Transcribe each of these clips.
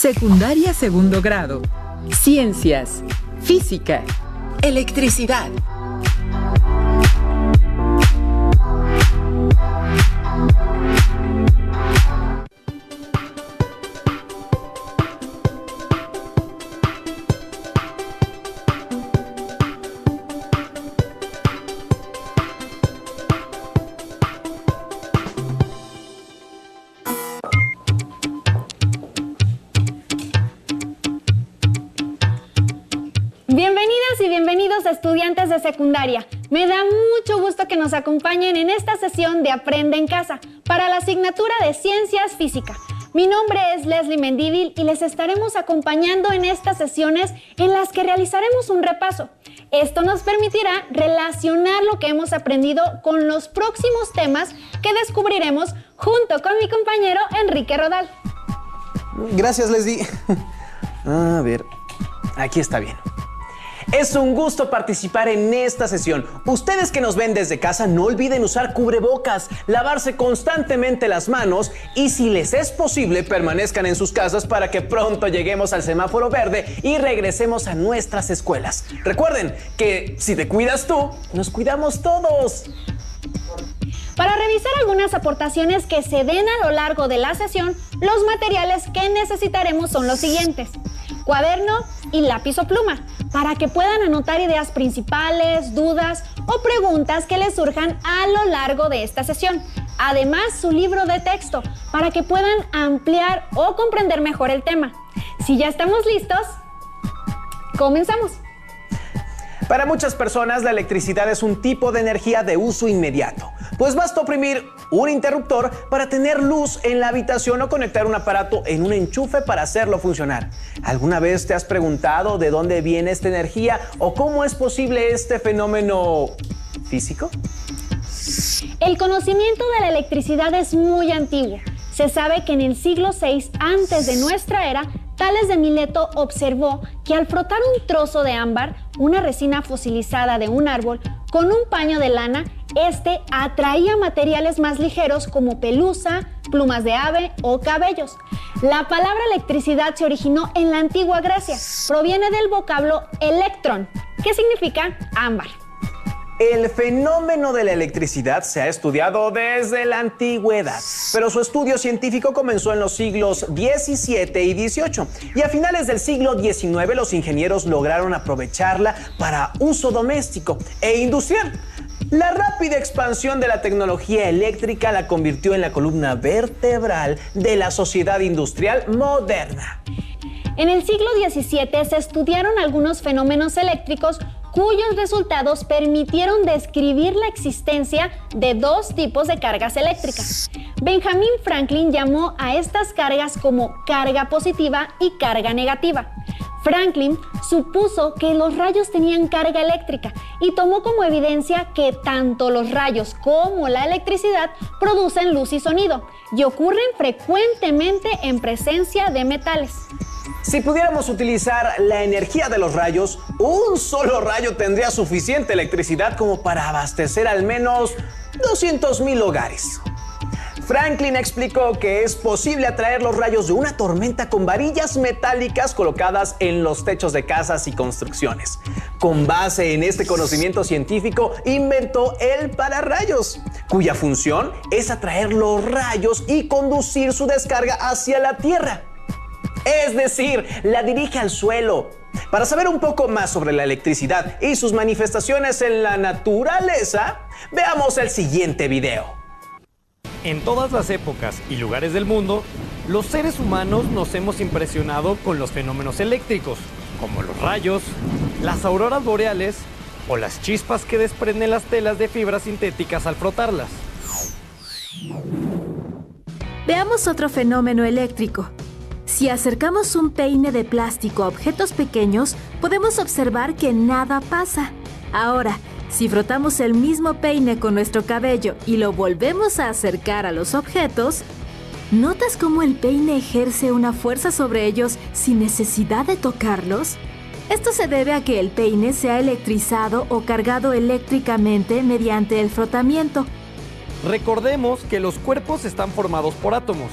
Secundaria segundo grado. Ciencias, física, electricidad. Bienvenidas y bienvenidos estudiantes de secundaria. Me da mucho gusto que nos acompañen en esta sesión de Aprende en Casa para la asignatura de Ciencias Física. Mi nombre es Leslie Mendívil y les estaremos acompañando en estas sesiones en las que realizaremos un repaso. Esto nos permitirá relacionar lo que hemos aprendido con los próximos temas que descubriremos junto con mi compañero Enrique Rodal. Gracias, Leslie. A ver, aquí está bien. Es un gusto participar en esta sesión. Ustedes que nos ven desde casa, no olviden usar cubrebocas, lavarse constantemente las manos y, si les es posible, permanezcan en sus casas para que pronto lleguemos al semáforo verde y regresemos a nuestras escuelas. Recuerden que si te cuidas tú, nos cuidamos todos. Para revisar algunas aportaciones que se den a lo largo de la sesión, los materiales que necesitaremos son los siguientes: cuaderno y lápiz o pluma, para que puedan anotar ideas principales, dudas o preguntas que les surjan a lo largo de esta sesión. Además, su libro de texto, para que puedan ampliar o comprender mejor el tema. Si ya estamos listos, comenzamos. Para muchas personas, la electricidad es un tipo de energía de uso inmediato, pues basta oprimir un interruptor para tener luz en la habitación o conectar un aparato en un enchufe para hacerlo funcionar. ¿Alguna vez te has preguntado de dónde viene esta energía o cómo es posible este fenómeno físico? El conocimiento de la electricidad es muy antiguo. Se sabe que en el siglo VI antes de nuestra era, Tales de Mileto observó que al frotar un trozo de ámbar, una resina fosilizada de un árbol, con un paño de lana, este atraía materiales más ligeros como pelusa, plumas de ave o cabellos. La palabra electricidad se originó en la antigua Grecia. Proviene del vocablo electrón, que significa ámbar. El fenómeno de la electricidad se ha estudiado desde la antigüedad, pero su estudio científico comenzó en los siglos XVII y XVIII, y a finales del siglo XIX los ingenieros lograron aprovecharla para uso doméstico e industrial. La rápida expansión de la tecnología eléctrica la convirtió en la columna vertebral de la sociedad industrial moderna. En el siglo XVII se estudiaron algunos fenómenos eléctricos cuyos resultados permitieron describir la existencia de dos tipos de cargas eléctricas. Benjamin Franklin llamó a estas cargas como carga positiva y carga negativa. Franklin supuso que los rayos tenían carga eléctrica y tomó como evidencia que tanto los rayos como la electricidad producen luz y sonido y ocurren frecuentemente en presencia de metales. Si pudiéramos utilizar la energía de los rayos, un solo rayo tendría suficiente electricidad como para abastecer al menos 200,000 hogares. Franklin explicó que es posible atraer los rayos de una tormenta con varillas metálicas colocadas en los techos de casas y construcciones. Con base en este conocimiento científico, inventó el pararrayos, cuya función es atraer los rayos y conducir su descarga hacia la Tierra. Es decir, la dirige al suelo. Para saber un poco más sobre la electricidad y sus manifestaciones en la naturaleza, veamos el siguiente video. En todas las épocas y lugares del mundo, los seres humanos nos hemos impresionado con los fenómenos eléctricos, como los rayos, las auroras boreales o las chispas que desprenden las telas de fibras sintéticas al frotarlas. Veamos otro fenómeno eléctrico. Si acercamos un peine de plástico a objetos pequeños, podemos observar que nada pasa. Ahora, si frotamos el mismo peine con nuestro cabello y lo volvemos a acercar a los objetos, ¿notas cómo el peine ejerce una fuerza sobre ellos sin necesidad de tocarlos? Esto se debe a que el peine se ha electrizado o cargado eléctricamente mediante el frotamiento. Recordemos que los cuerpos están formados por átomos.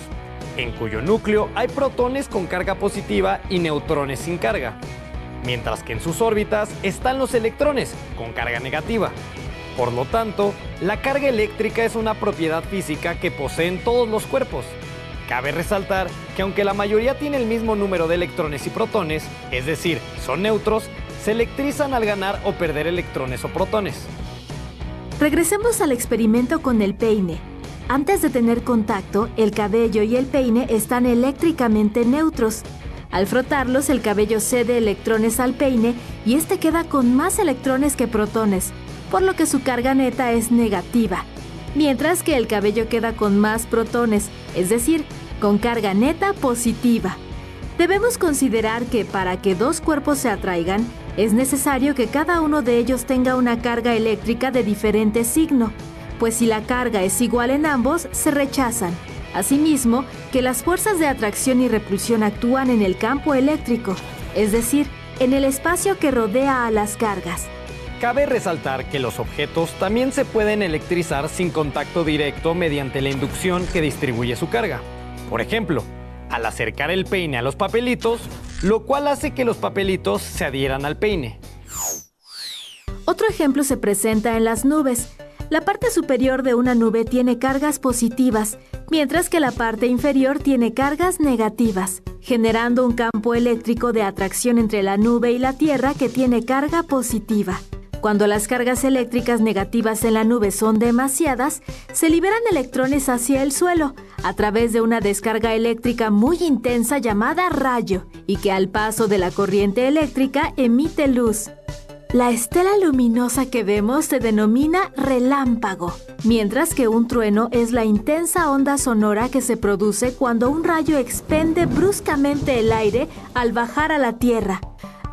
en cuyo núcleo hay protones con carga positiva y neutrones sin carga, mientras que en sus órbitas están los electrones con carga negativa. Por lo tanto, la carga eléctrica es una propiedad física que poseen todos los cuerpos. Cabe resaltar que aunque la mayoría tiene el mismo número de electrones y protones, es decir, son neutros, se electrizan al ganar o perder electrones o protones. Regresemos al experimento con el peine. Antes de tener contacto, el cabello y el peine están eléctricamente neutros. Al frotarlos, el cabello cede electrones al peine y este queda con más electrones que protones, por lo que su carga neta es negativa, mientras que el cabello queda con más protones, es decir, con carga neta positiva. Debemos considerar que para que dos cuerpos se atraigan, es necesario que cada uno de ellos tenga una carga eléctrica de diferente signo, pues si la carga es igual en ambos, se rechazan. Asimismo, que las fuerzas de atracción y repulsión actúan en el campo eléctrico, es decir, en el espacio que rodea a las cargas. Cabe resaltar que los objetos también se pueden electrizar sin contacto directo mediante la inducción que distribuye su carga. Por ejemplo, al acercar el peine a los papelitos, lo cual hace que los papelitos se adhieran al peine. Otro ejemplo se presenta en las nubes. La parte superior de una nube tiene cargas positivas, mientras que la parte inferior tiene cargas negativas, generando un campo eléctrico de atracción entre la nube y la Tierra que tiene carga positiva. Cuando las cargas eléctricas negativas en la nube son demasiadas, se liberan electrones hacia el suelo a través de una descarga eléctrica muy intensa llamada rayo y que al paso de la corriente eléctrica emite luz. La estela luminosa que vemos se denomina relámpago, mientras que un trueno es la intensa onda sonora que se produce cuando un rayo expende bruscamente el aire al bajar a la Tierra.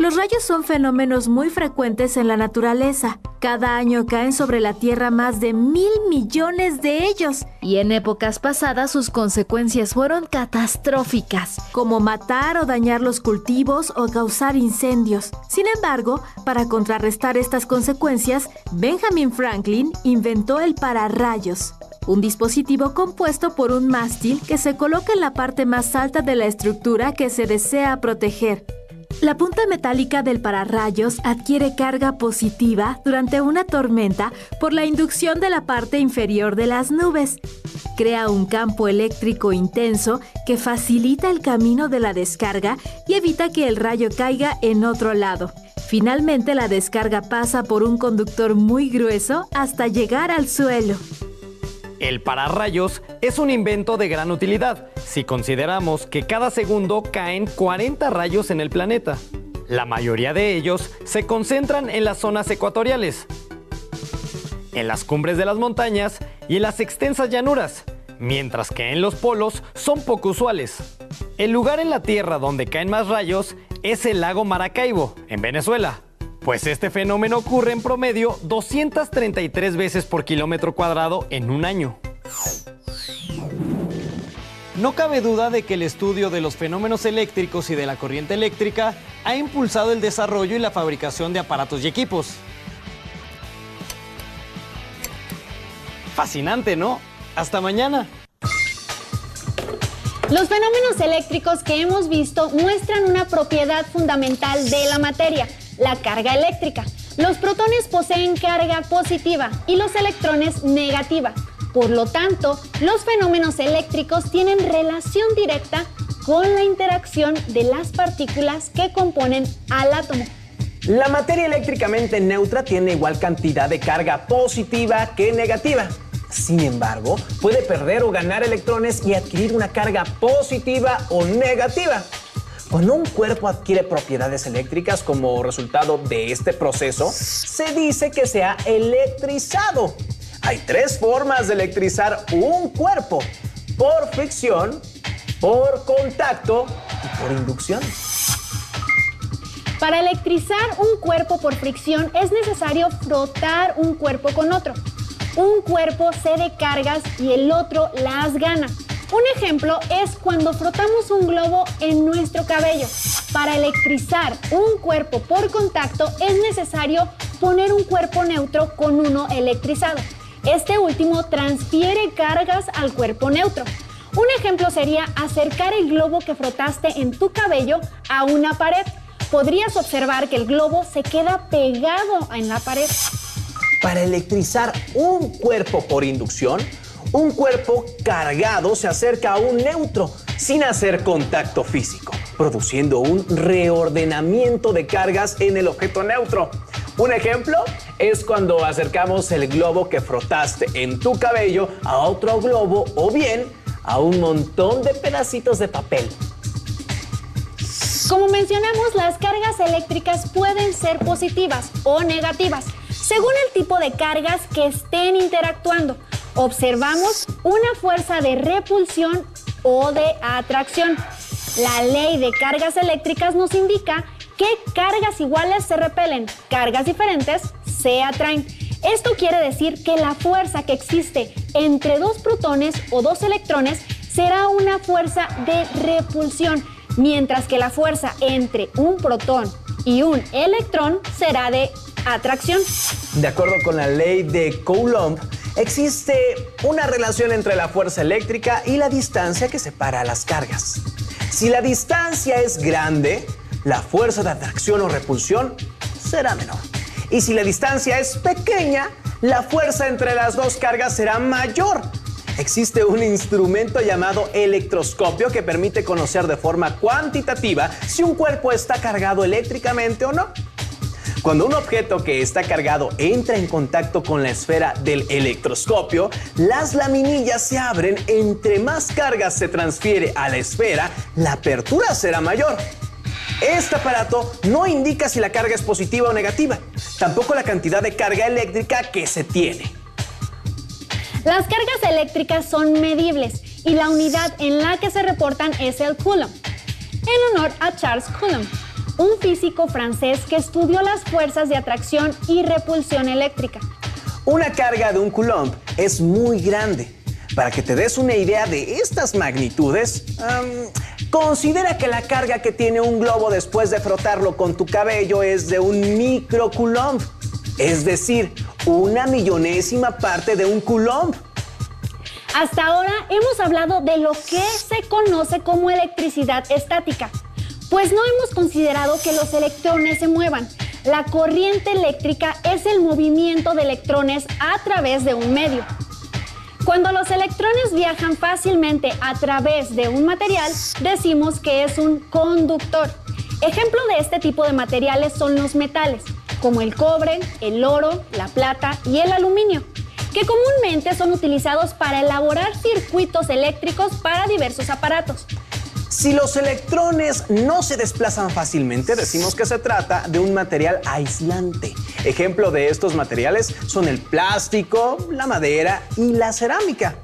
Los rayos son fenómenos muy frecuentes en la naturaleza. Cada año caen sobre la Tierra más de 1,000 millones de ellos. Y en épocas pasadas sus consecuencias fueron catastróficas, como matar o dañar los cultivos o causar incendios. Sin embargo, para contrarrestar estas consecuencias, Benjamin Franklin inventó el pararrayos, un dispositivo compuesto por un mástil que se coloca en la parte más alta de la estructura que se desea proteger. La punta metálica del pararrayos adquiere carga positiva durante una tormenta por la inducción de la parte inferior de las nubes. Crea un campo eléctrico intenso que facilita el camino de la descarga y evita que el rayo caiga en otro lado. Finalmente, la descarga pasa por un conductor muy grueso hasta llegar al suelo. El pararrayos es un invento de gran utilidad, si consideramos que cada segundo caen 40 rayos en el planeta. La mayoría de ellos se concentran en las zonas ecuatoriales, en las cumbres de las montañas y en las extensas llanuras, mientras que en los polos son poco usuales. El lugar en la Tierra donde caen más rayos es el lago Maracaibo, en Venezuela, pues este fenómeno ocurre en promedio 233 veces por kilómetro cuadrado en un año. No cabe duda de que el estudio de los fenómenos eléctricos y de la corriente eléctrica ha impulsado el desarrollo y la fabricación de aparatos y equipos. Fascinante, ¿no? Hasta mañana. Los fenómenos eléctricos que hemos visto muestran una propiedad fundamental de la materia, la carga eléctrica. Los protones poseen carga positiva y los electrones negativa. Por lo tanto, los fenómenos eléctricos tienen relación directa con la interacción de las partículas que componen al átomo. La materia eléctricamente neutra tiene igual cantidad de carga positiva que negativa. Sin embargo, puede perder o ganar electrones y adquirir una carga positiva o negativa. Cuando un cuerpo adquiere propiedades eléctricas como resultado de este proceso, se dice que se ha electrizado. Hay 3 formas de electrizar un cuerpo: por fricción, por contacto y por inducción. Para electrizar un cuerpo por fricción es necesario frotar un cuerpo con otro. Un cuerpo cede cargas y el otro las gana. Un ejemplo es cuando frotamos un globo en nuestro cabello. Para electrizar un cuerpo por contacto es necesario poner un cuerpo neutro con uno electrizado. Este último transfiere cargas al cuerpo neutro. Un ejemplo sería acercar el globo que frotaste en tu cabello a una pared. Podrías observar que el globo se queda pegado en la pared. Para electrizar un cuerpo por inducción, un cuerpo cargado se acerca a un neutro sin hacer contacto físico, produciendo un reordenamiento de cargas en el objeto neutro. Un ejemplo es cuando acercamos el globo que frotaste en tu cabello a otro globo o bien a un montón de pedacitos de papel. Como mencionamos, las cargas eléctricas pueden ser positivas o negativas, según el tipo de cargas que estén interactuando. Observamos una fuerza de repulsión o de atracción. La ley de cargas eléctricas nos indica que cargas iguales se repelen, cargas diferentes se atraen. Esto quiere decir que la fuerza que existe entre dos protones o dos electrones será una fuerza de repulsión, mientras que la fuerza entre un protón y un electrón será de atracción. De acuerdo con la ley de Coulomb, existe una relación entre la fuerza eléctrica y la distancia que separa las cargas. Si la distancia es grande, la fuerza de atracción o repulsión será menor. Y si la distancia es pequeña, la fuerza entre las dos cargas será mayor. Existe un instrumento llamado electroscopio que permite conocer de forma cuantitativa si un cuerpo está cargado eléctricamente o no. Cuando un objeto que está cargado entra en contacto con la esfera del electroscopio, las laminillas se abren. Entre más carga se transfiere a la esfera, la apertura será mayor. Este aparato no indica si la carga es positiva o negativa, tampoco la cantidad de carga eléctrica que se tiene. Las cargas eléctricas son medibles y la unidad en la que se reportan es el Coulomb, en honor a Charles Coulomb, un físico francés que estudió las fuerzas de atracción y repulsión eléctrica. Una carga de un Coulomb es muy grande. Para que te des una idea de estas magnitudes, considera que la carga que tiene un globo después de frotarlo con tu cabello es de un microcoulomb, es decir, 1/1000ª parte de un coulomb. Hasta ahora hemos hablado de lo que se conoce como electricidad estática, pues no hemos considerado que los electrones se muevan. La corriente eléctrica es el movimiento de electrones a través de un medio. Cuando los electrones viajan fácilmente a través de un material, decimos que es un conductor. Ejemplo de este tipo de materiales son los metales, como el cobre, el oro, la plata y el aluminio, que comúnmente son utilizados para elaborar circuitos eléctricos para diversos aparatos. Si los electrones no se desplazan fácilmente, decimos que se trata de un material aislante. Ejemplo de estos materiales son el plástico, la madera y la cerámica.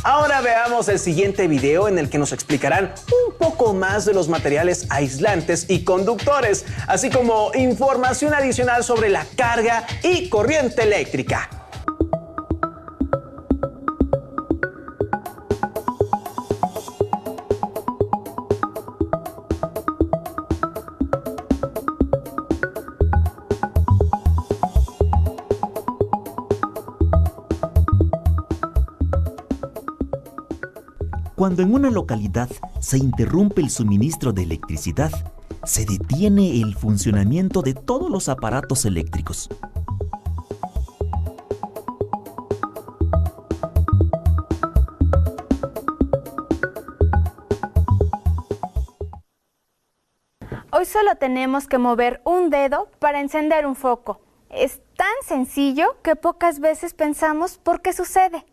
Ahora veamos el siguiente video en el que nos explicarán un poco más de los materiales aislantes y conductores, así como información adicional sobre la carga y corriente eléctrica. Cuando en una localidad se interrumpe el suministro de electricidad, se detiene el funcionamiento de todos los aparatos eléctricos. Hoy solo tenemos que mover un dedo para encender un foco. Es tan sencillo que pocas veces pensamos por qué sucede.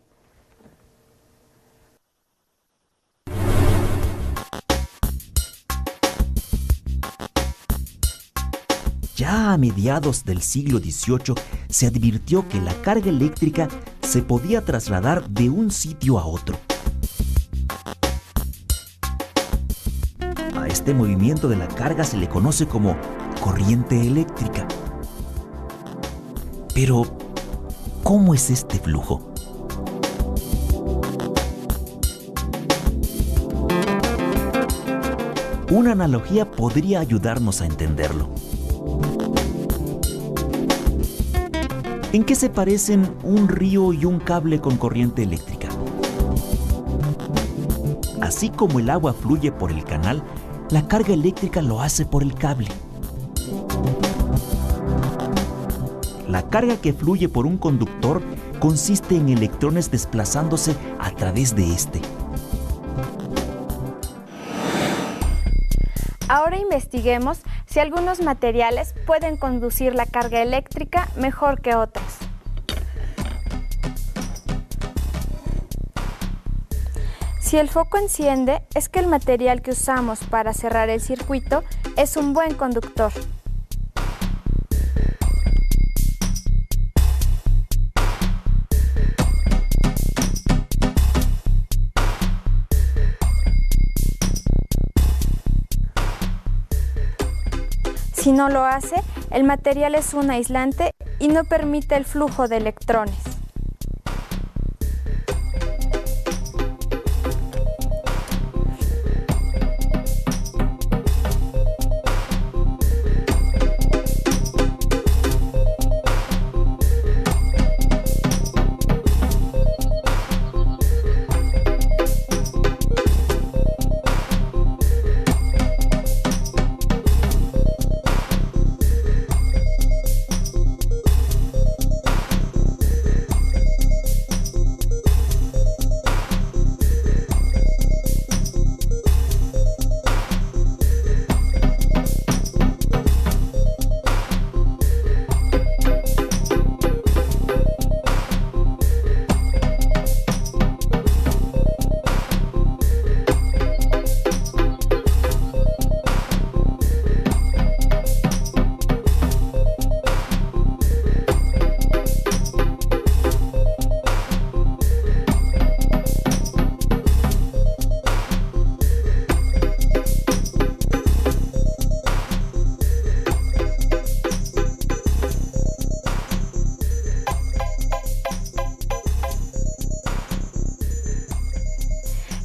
Ya a mediados del siglo XVIII se advirtió que la carga eléctrica se podía trasladar de un sitio a otro. A este movimiento de la carga se le conoce como corriente eléctrica. Pero, ¿cómo es este flujo? Una analogía podría ayudarnos a entenderlo. ¿En qué se parecen un río y un cable con corriente eléctrica? Así como el agua fluye por el canal, la carga eléctrica lo hace por el cable. La carga que fluye por un conductor consiste en electrones desplazándose a través de este. Ahora investiguemos si algunos materiales pueden conducir la carga eléctrica mejor que otros. Si el foco enciende, es que el material que usamos para cerrar el circuito es un buen conductor. Si no lo hace, el material es un aislante y no permite el flujo de electrones.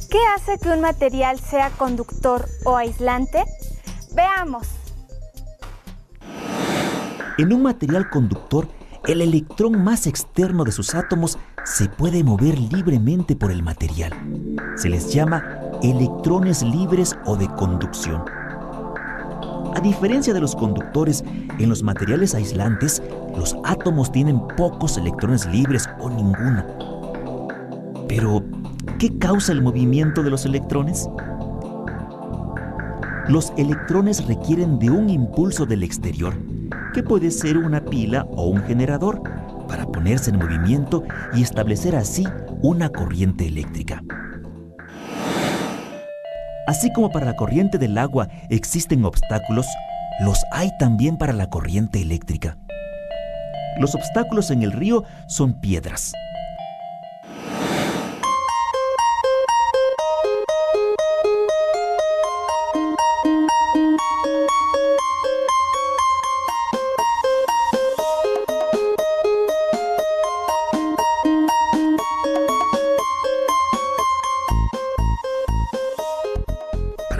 ¿Qué hace que un material sea conductor o aislante? Veamos. En un material conductor, el electrón más externo de sus átomos se puede mover libremente por el material. Se les llama electrones libres o de conducción. A diferencia de los conductores, en los materiales aislantes, los átomos tienen pocos electrones libres o ninguno. Pero, ¿qué causa el movimiento de los electrones? Los electrones requieren de un impulso del exterior, que puede ser una pila o un generador, para ponerse en movimiento y establecer así una corriente eléctrica. Así como para la corriente del agua existen obstáculos, los hay también para la corriente eléctrica. Los obstáculos en el río son piedras.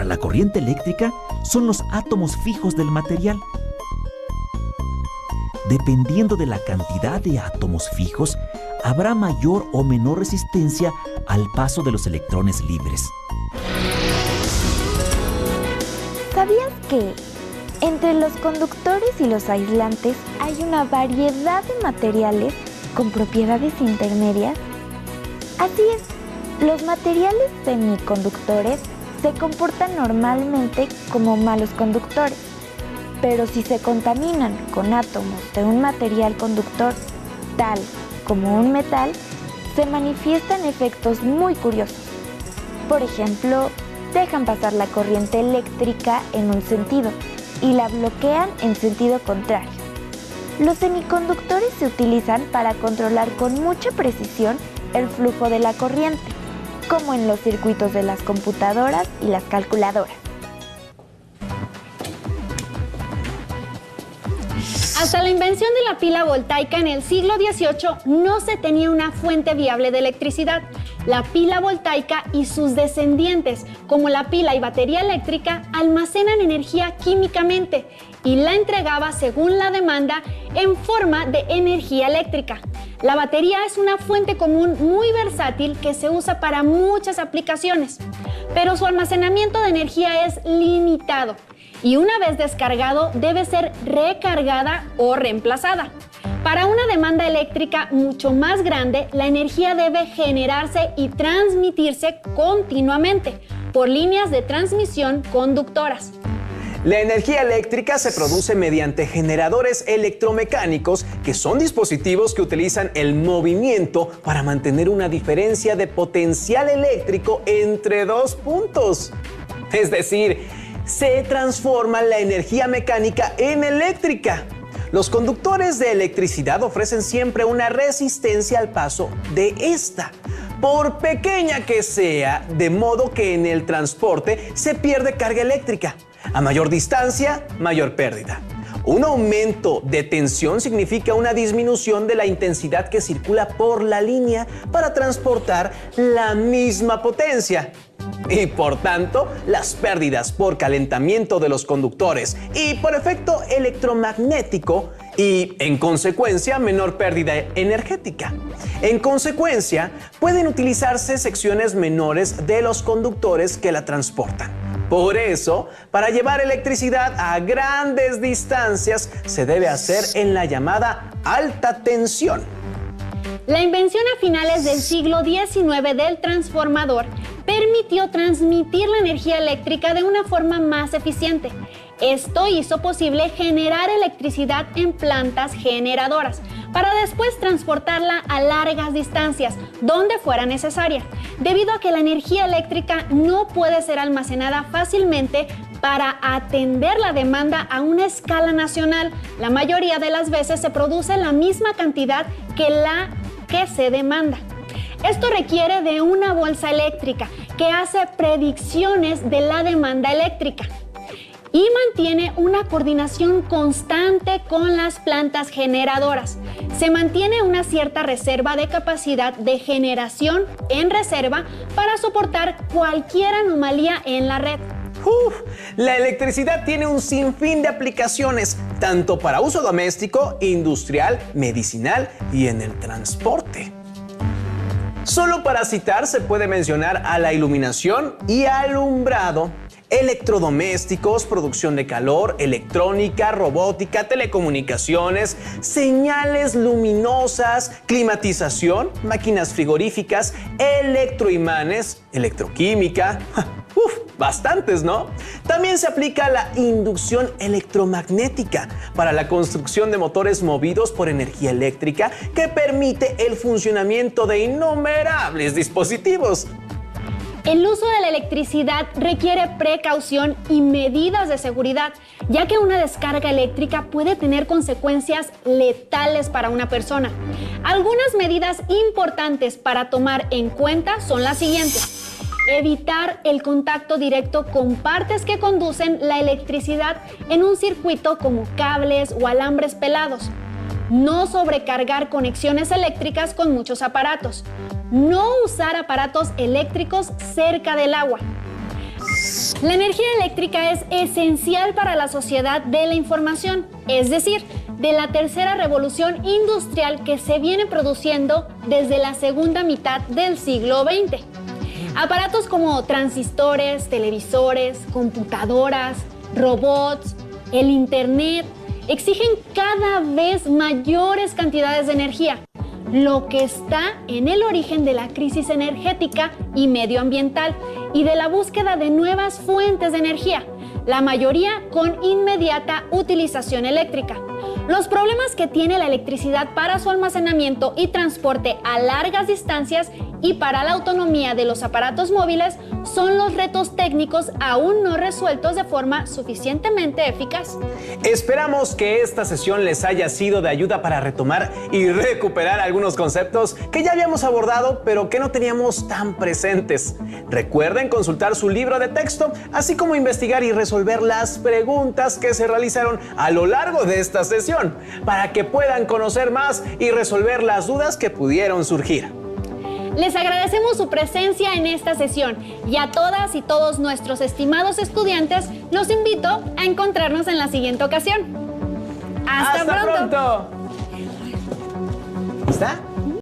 La corriente eléctrica son los átomos fijos del material. Dependiendo de la cantidad de átomos fijos, habrá mayor o menor resistencia al paso de los electrones libres. ¿Sabías que entre los conductores y los aislantes hay una variedad de materiales con propiedades intermedias? Así es, los materiales semiconductores se comportan normalmente como malos conductores, pero si se contaminan con átomos de un material conductor, tal como un metal, se manifiestan efectos muy curiosos. Por ejemplo, dejan pasar la corriente eléctrica en un sentido y la bloquean en sentido contrario. Los semiconductores se utilizan para controlar con mucha precisión el flujo de la corriente, como en los circuitos de las computadoras y las calculadoras. Hasta la invención de la pila voltaica en el siglo XVIII no se tenía una fuente viable de electricidad. La pila voltaica y sus descendientes, como la pila y batería eléctrica, almacenan energía químicamente y la entregaba según la demanda en forma de energía eléctrica. La batería es una fuente común muy versátil que se usa para muchas aplicaciones, pero su almacenamiento de energía es limitado y una vez descargado debe ser recargada o reemplazada. Para una demanda eléctrica mucho más grande, la energía debe generarse y transmitirse continuamente por líneas de transmisión conductoras. La energía eléctrica se produce mediante generadores electromecánicos, que son dispositivos que utilizan el movimiento para mantener una diferencia de potencial eléctrico entre dos puntos. Es decir, se transforma la energía mecánica en eléctrica. Los conductores de electricidad ofrecen siempre una resistencia al paso de esta, por pequeña que sea, de modo que en el transporte se pierde carga eléctrica. A mayor distancia, mayor pérdida. Un aumento de tensión significa una disminución de la intensidad que circula por la línea para transportar la misma potencia. Y por tanto, las pérdidas por calentamiento de los conductores y por efecto electromagnético y, en consecuencia, menor pérdida energética. En consecuencia, pueden utilizarse secciones menores de los conductores que la transportan. Por eso, para llevar electricidad a grandes distancias, se debe hacer en la llamada alta tensión. La invención a finales del siglo XIX del transformador permitió transmitir la energía eléctrica de una forma más eficiente. Esto hizo posible generar electricidad en plantas generadoras para después transportarla a largas distancias, donde fuera necesaria, debido a que la energía eléctrica no puede ser almacenada fácilmente para atender la demanda a una escala nacional. La mayoría de las veces se produce la misma cantidad que la que se demanda. Esto requiere de una bolsa eléctrica que hace predicciones de la demanda eléctrica y mantiene una coordinación constante con las plantas generadoras. Se mantiene una cierta reserva de capacidad de generación en reserva para soportar cualquier anomalía en la red. La electricidad tiene un sinfín de aplicaciones, tanto para uso doméstico, industrial, medicinal y en el transporte. Solo para citar se puede mencionar a la iluminación y alumbrado, electrodomésticos, producción de calor, electrónica, robótica, telecomunicaciones, señales luminosas, climatización, máquinas frigoríficas, electroimanes, electroquímica. Bastantes, ¿no? También se aplica la inducción electromagnética para la construcción de motores movidos por energía eléctrica que permite el funcionamiento de innumerables dispositivos. El uso de la electricidad requiere precaución y medidas de seguridad, ya que una descarga eléctrica puede tener consecuencias letales para una persona. Algunas medidas importantes para tomar en cuenta son las siguientes. Evitar el contacto directo con partes que conducen la electricidad en un circuito como cables o alambres pelados. No sobrecargar conexiones eléctricas con muchos aparatos. No usar aparatos eléctricos cerca del agua. La energía eléctrica es esencial para la sociedad de la información, es decir, de la tercera revolución industrial que se viene produciendo desde la segunda mitad del siglo XX. Aparatos como transistores, televisores, computadoras, robots, el Internet, exigen cada vez mayores cantidades de energía, lo que está en el origen de la crisis energética y medioambiental y de la búsqueda de nuevas fuentes de energía, la mayoría con inmediata utilización eléctrica. Los problemas que tiene la electricidad para su almacenamiento y transporte a largas distancias y para la autonomía de los aparatos móviles son los retos técnicos aún no resueltos de forma suficientemente eficaz. Esperamos que esta sesión les haya sido de ayuda para retomar y recuperar algunos conceptos que ya habíamos abordado pero que no teníamos tan presentes. Recuerden consultar su libro de texto, así como investigar y resolver las preguntas que se realizaron a lo largo de esta sesión, para que puedan conocer más y resolver las dudas que pudieron surgir. Les agradecemos su presencia en esta sesión y a todas y todos nuestros estimados estudiantes los invito a encontrarnos en la siguiente ocasión. ¡Hasta pronto! ¿Está?